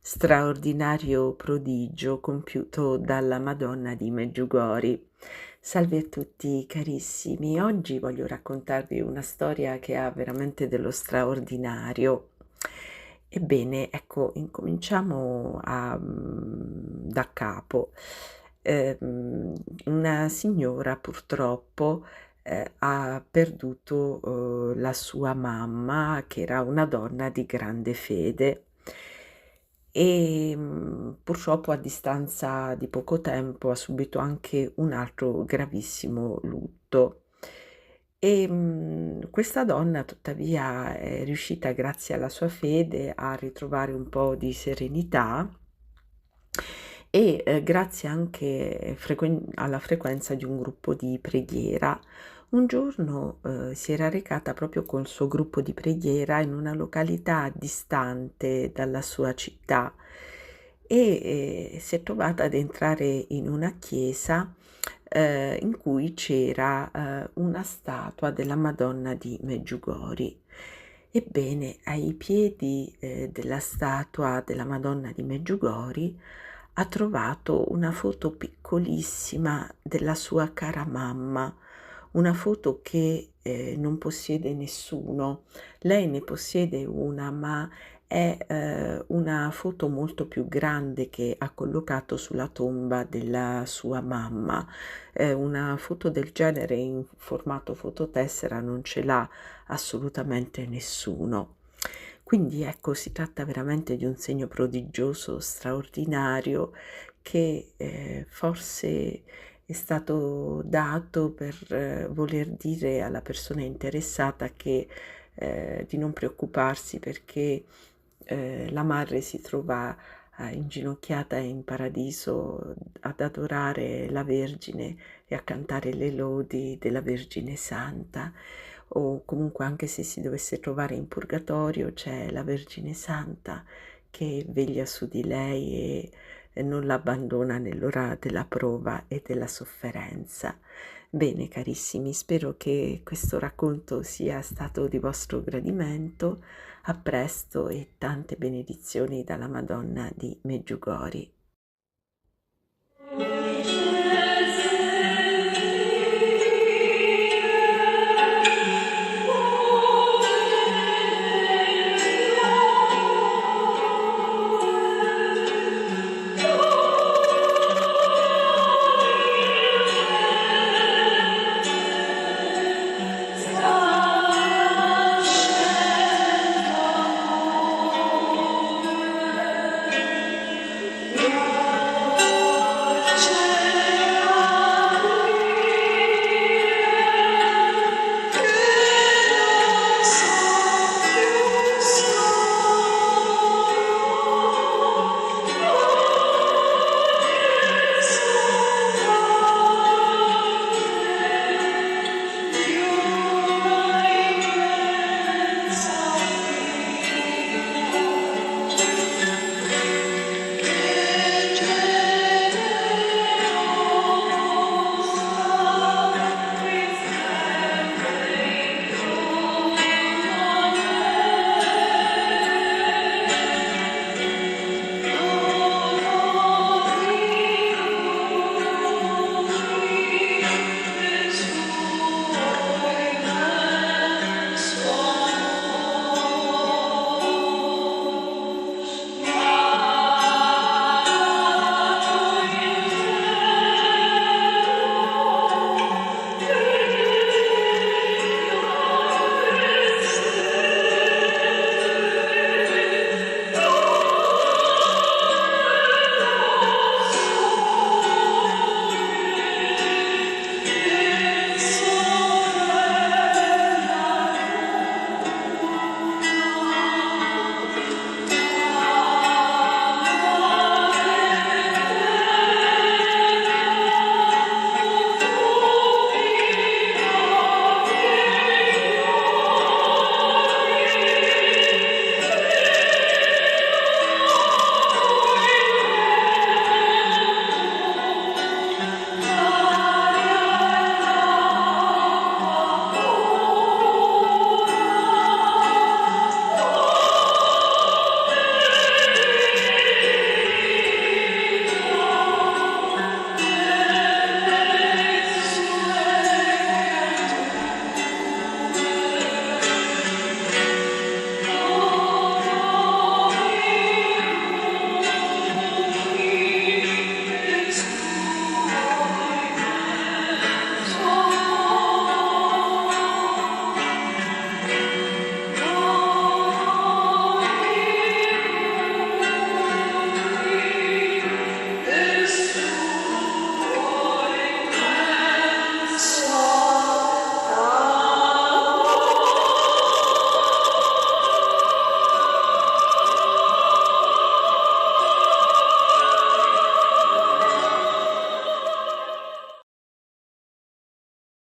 straordinario prodigio compiuto dalla Madonna di Medjugorje. Salve a tutti carissimi, oggi voglio raccontarvi una storia che ha veramente dello straordinario. Ebbene, ecco, incominciamo da capo. Una signora purtroppo ha perduto la sua mamma, che era una donna di grande fede. Purtroppo a distanza di poco tempo ha subito anche un altro gravissimo lutto. Questa donna tuttavia è riuscita, grazie alla sua fede, a ritrovare un po' di serenità e, grazie anche alla frequenza di un gruppo di preghiera. Un giorno, si era recata proprio col suo gruppo di preghiera in una località distante dalla sua città e, si è trovata ad entrare in una chiesa, in cui c'era, una statua della Madonna di Medjugorje. Ebbene, ai piedi, della statua della Madonna di Medjugorje ha trovato una foto piccolissima della sua cara mamma, una foto che, non possiede nessuno. Lei ne possiede una, ma è, una foto molto più grande che ha collocato sulla tomba della sua mamma. Una foto del genere in formato fototessera non ce l'ha assolutamente nessuno. Quindi ecco, si tratta veramente di un segno prodigioso, straordinario, che, forse è stato dato per voler dire alla persona interessata che di non preoccuparsi perché la madre si trova inginocchiata in paradiso ad adorare la Vergine e a cantare le lodi della Vergine Santa, o comunque anche se si dovesse trovare in purgatorio c'è la Vergine Santa che veglia su di lei e non l'abbandona nell'ora della prova e della sofferenza. Bene carissimi, spero che questo racconto sia stato di vostro gradimento. A presto e tante benedizioni dalla Madonna di Medjugorje.